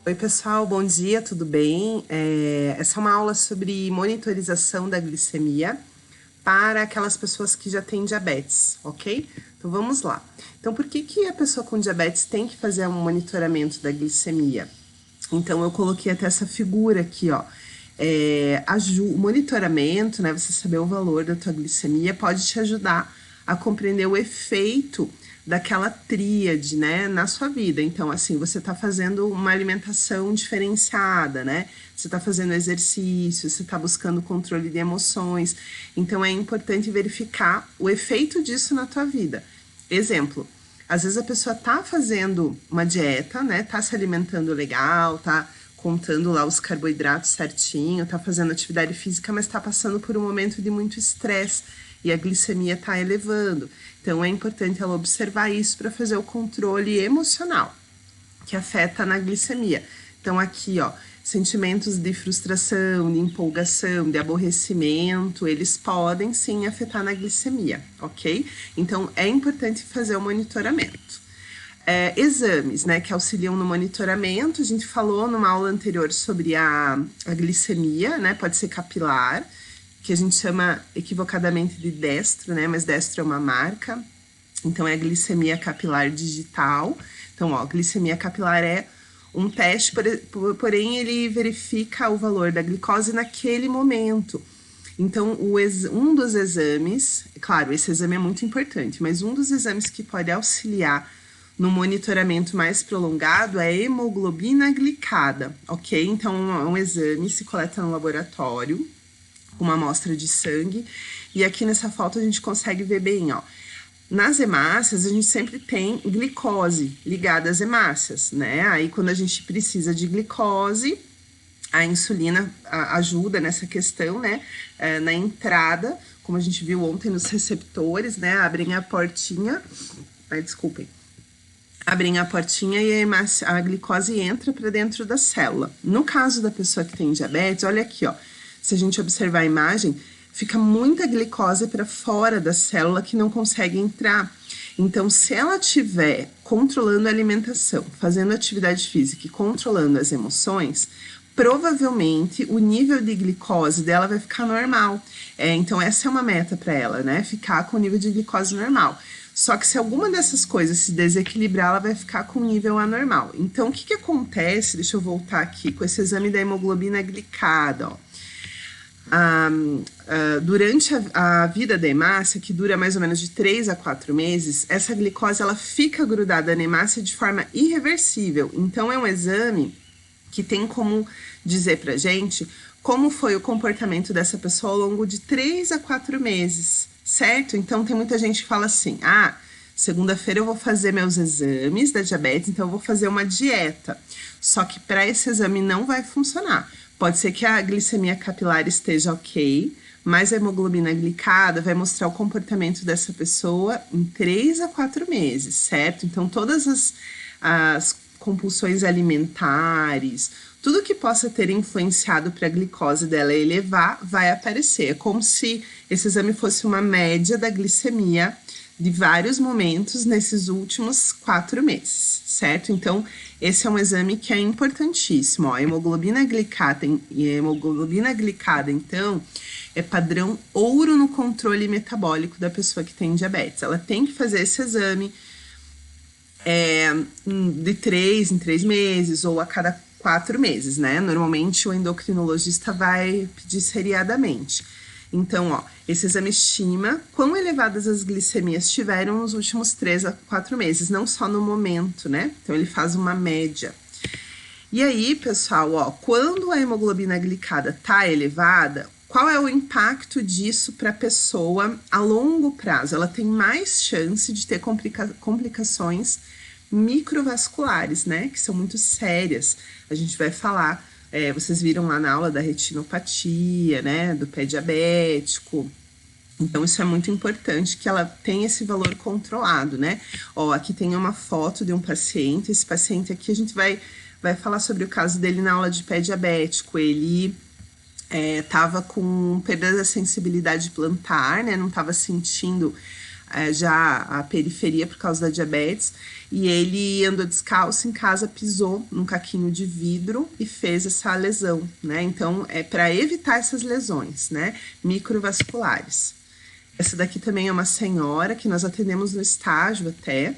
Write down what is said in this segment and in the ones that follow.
Oi, pessoal, bom dia, tudo bem? Essa é uma aula sobre monitorização da glicemia para aquelas pessoas que já têm diabetes, ok? Então vamos lá. Então, por que a pessoa com diabetes tem que fazer um monitoramento da glicemia? Então, eu coloquei até essa figura aqui, ó. O monitoramento, né, você saber o valor da tua glicemia, pode te ajudar a compreender o efeito daquela tríade, né, na sua vida. Então, assim, você está fazendo uma alimentação diferenciada, né? Você está fazendo exercício, você está buscando controle de emoções. Então, é importante verificar o efeito disso na tua vida. Exemplo, às vezes a pessoa tá fazendo uma dieta, né? Tá se alimentando legal, tá contando lá os carboidratos certinho, tá fazendo atividade física, mas tá passando por um momento de muito estresse e a glicemia tá elevando. Então é importante ela observar isso para fazer o controle emocional que afeta na glicemia. Então aqui, ó, sentimentos de frustração, de empolgação, de aborrecimento, eles podem sim afetar na glicemia, ok? Então é importante fazer o monitoramento. Exames, né, que auxiliam no monitoramento. A gente falou numa aula anterior sobre a glicemia, né, pode ser capilar, que a gente chama equivocadamente de destro, né, mas destro é uma marca. Então, é a glicemia capilar digital. Então, ó, glicemia capilar é um teste, porém ele verifica o valor da glicose naquele momento. Então, um dos exames, claro, esse exame é muito importante, mas um dos exames que pode auxiliar no monitoramento mais prolongado é a hemoglobina glicada, ok? Então, é um exame se coleta no laboratório, com uma amostra de sangue, e aqui nessa foto a gente consegue ver bem, ó. Nas hemácias, a gente sempre tem glicose ligada às hemácias, né? Aí, quando a gente precisa de glicose, a insulina ajuda nessa questão, né? Na entrada, como a gente viu ontem nos receptores, né? Abrem a portinha. Ai, desculpem. Abrem a portinha e a glicose entra para dentro da célula. No caso da pessoa que tem diabetes, olha aqui, ó. Se a gente observar a imagem, fica muita glicose para fora da célula que não consegue entrar. Então, se ela estiver controlando a alimentação, fazendo atividade física e controlando as emoções, provavelmente o nível de glicose dela vai ficar normal. Então, essa é uma meta para ela, né? Ficar com o nível de glicose normal. Só que se alguma dessas coisas se desequilibrar, ela vai ficar com um nível anormal. Então, o que acontece? Deixa eu voltar aqui com esse exame da hemoglobina glicada, ó. Durante a vida da hemácia, que dura mais ou menos de 3 a 4 meses, essa glicose ela fica grudada na hemácia de forma irreversível. Então, é um exame que tem como dizer pra gente como foi o comportamento dessa pessoa ao longo de 3 a 4 meses, certo? Então, tem muita gente que fala assim, segunda-feira eu vou fazer meus exames da diabetes, então eu vou fazer uma dieta. Só que para esse exame não vai funcionar. Pode ser que a glicemia capilar esteja ok, mas a hemoglobina glicada vai mostrar o comportamento dessa pessoa em 3 a 4 meses, certo? Então, todas as compulsões alimentares, tudo que possa ter influenciado para a glicose dela elevar, vai aparecer. É como se esse exame fosse uma média da glicemia de vários momentos nesses últimos 4 meses, certo? Então, esse é um exame que é importantíssimo, ó. Hemoglobina glicada, então, é padrão ouro no controle metabólico da pessoa que tem diabetes. Ela tem que fazer esse exame de 3 em 3 meses ou a cada 4 meses, né? Normalmente o endocrinologista vai pedir seriadamente. Então, ó, esse exame estima quão elevadas as glicemias tiveram nos últimos 3 a 4 meses, não só no momento, né? Então, ele faz uma média. E aí, pessoal, ó, quando a hemoglobina glicada tá elevada, qual é o impacto disso para a pessoa a longo prazo? Ela tem mais chance de ter complicações microvasculares, né? Que são muito sérias. A gente vai falar. Vocês viram lá na aula da retinopatia, né, do pé diabético. Então, isso é muito importante que ela tenha esse valor controlado, né? Ó, aqui tem uma foto de um paciente. Esse paciente aqui, a gente vai falar sobre o caso dele na aula de pé diabético. Ele tava com perda da sensibilidade plantar, né? Não tava sentindo já a periferia por causa da diabetes, e ele andou descalço em casa, pisou num caquinho de vidro e fez essa lesão, né? Então, é para evitar essas lesões, né? Microvasculares. Essa daqui também é uma senhora que nós atendemos no estágio até.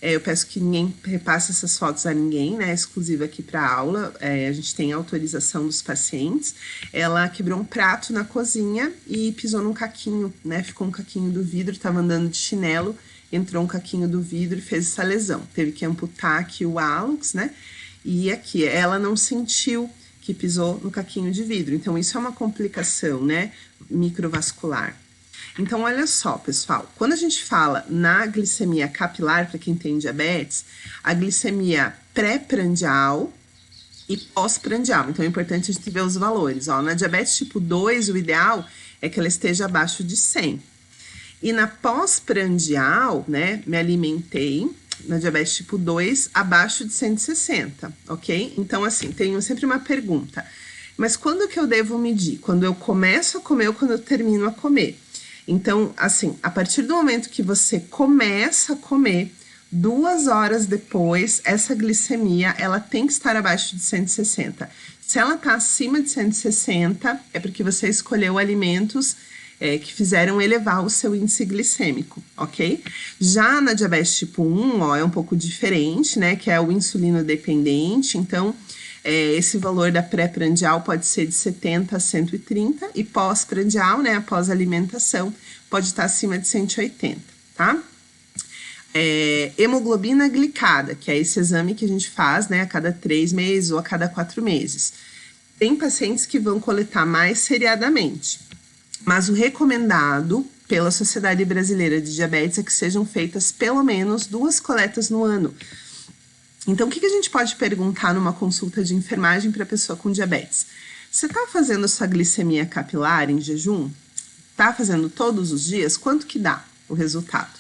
Eu peço que ninguém repasse essas fotos a ninguém, né? Exclusiva aqui para aula. A gente tem autorização dos pacientes. Ela quebrou um prato na cozinha e pisou num caquinho, né? Ficou um caquinho do vidro, estava andando de chinelo, entrou um caquinho do vidro e fez essa lesão. Teve que amputar aqui o hálux, né? E aqui, ela não sentiu que pisou no caquinho de vidro. Então, isso é uma complicação, né? Microvascular. Então, olha só, pessoal, quando a gente fala na glicemia capilar, para quem tem diabetes, a glicemia pré-prandial e pós-prandial. Então, é importante a gente ver os valores. Ó, na diabetes tipo 2, o ideal é que ela esteja abaixo de 100. E na pós-prandial, né, me alimentei, na diabetes tipo 2, abaixo de 160, ok? Então, assim, tenho sempre uma pergunta. Mas quando que eu devo medir? Quando eu começo a comer ou quando eu termino a comer? Então, assim, a partir do momento que você começa a comer, 2 horas depois, essa glicemia, ela tem que estar abaixo de 160. Se ela está acima de 160, é porque você escolheu alimentos que fizeram elevar o seu índice glicêmico, ok? Já na diabetes tipo 1, ó, é um pouco diferente, né? Que é o insulino dependente, então... esse valor da pré-prandial pode ser de 70 a 130 e pós-prandial, né, após alimentação, pode estar acima de 180, tá? Hemoglobina glicada, que é esse exame que a gente faz, né, a cada 3 meses ou a cada 4 meses. Tem pacientes que vão coletar mais seriadamente, mas o recomendado pela Sociedade Brasileira de Diabetes é que sejam feitas pelo menos 2 coletas no ano. Então, o que a gente pode perguntar numa consulta de enfermagem para a pessoa com diabetes? Você está fazendo sua glicemia capilar em jejum? Está fazendo todos os dias? Quanto que dá o resultado?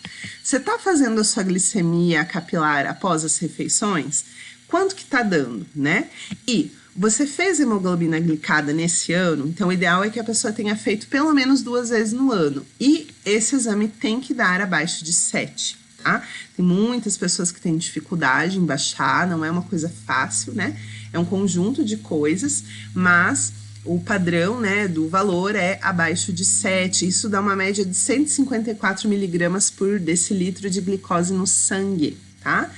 Você está fazendo a sua glicemia capilar após as refeições? Quanto que está dando, né? E você fez hemoglobina glicada nesse ano? Então, o ideal é que a pessoa tenha feito pelo menos 2 vezes no ano. E esse exame tem que dar abaixo de 7. Tá? Tem muitas pessoas que têm dificuldade em baixar, não é uma coisa fácil, né? É um conjunto de coisas, mas o padrão, né, do valor é abaixo de 7. Isso dá uma média de 154 miligramas por decilitro de glicose no sangue, tá?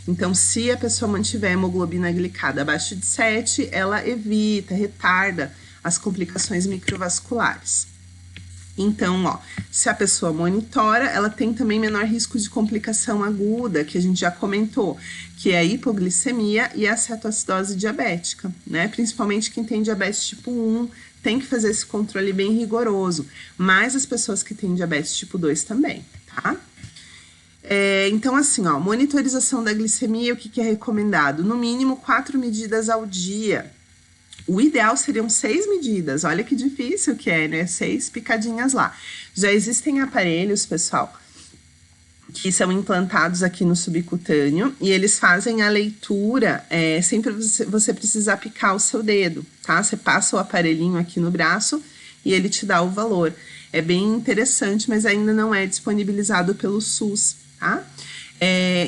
Então, se a pessoa mantiver a hemoglobina glicada abaixo de 7, ela evita, retarda as complicações microvasculares. Então, ó, se a pessoa monitora, ela tem também menor risco de complicação aguda, que a gente já comentou, que é a hipoglicemia e a cetoacidose diabética, né? Principalmente quem tem diabetes tipo 1 tem que fazer esse controle bem rigoroso, mas as pessoas que têm diabetes tipo 2 também, tá? Então, assim, ó, monitorização da glicemia, o que é recomendado? No mínimo 4 medidas ao dia. O ideal seriam 6 medidas, olha que difícil que é, né? 6 picadinhas lá. Já existem aparelhos, pessoal, que são implantados aqui no subcutâneo e eles fazem a leitura sempre você precisar picar o seu dedo, tá? Você passa o aparelhinho aqui no braço e ele te dá o valor. É bem interessante, mas ainda não é disponibilizado pelo SUS, tá?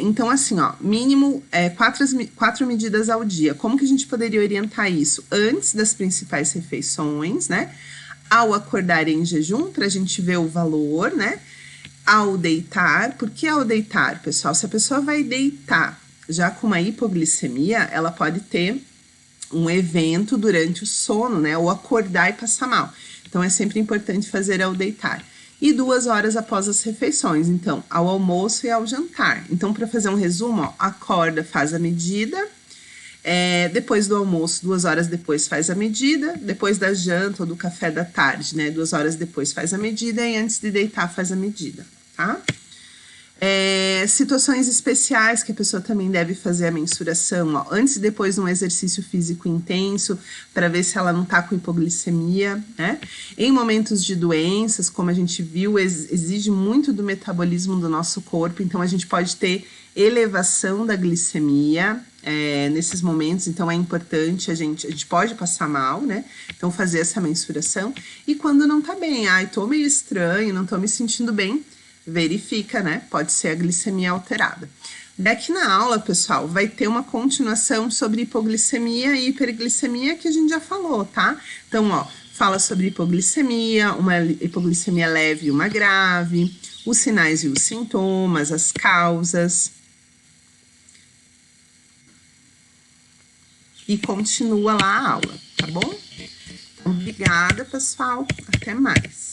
Então, assim, ó, mínimo 4 medidas ao dia. Como que a gente poderia orientar isso? Antes das principais refeições, né? Ao acordar em jejum, para a gente ver o valor, né? Ao deitar, por que ao deitar, pessoal? Se a pessoa vai deitar já com uma hipoglicemia, ela pode ter um evento durante o sono, né? Ou acordar e passar mal. Então, é sempre importante fazer ao deitar. E 2 horas após as refeições, então, ao almoço e ao jantar. Então, para fazer um resumo, ó, acorda, faz a medida, depois do almoço, 2 horas depois faz a medida, depois da janta ou do café da tarde, né, 2 horas depois faz a medida e antes de deitar faz a medida, tá? Situações especiais que a pessoa também deve fazer a mensuração, ó, antes e depois de um exercício físico intenso, para ver se ela não tá com hipoglicemia, né? Em momentos de doenças, como a gente viu, exige muito do metabolismo do nosso corpo, então a gente pode ter elevação da glicemia nesses momentos, então é importante, a gente pode passar mal, né? Então fazer essa mensuração. E quando não tá bem, tô meio estranho, não tô me sentindo bem, verifica, né? Pode ser a glicemia alterada. Daqui na aula, pessoal, vai ter uma continuação sobre hipoglicemia e hiperglicemia que a gente já falou, tá? Então, ó, fala sobre hipoglicemia, uma hipoglicemia leve e uma grave, os sinais e os sintomas, as causas. E continua lá a aula, tá bom? Obrigada, pessoal. Até mais.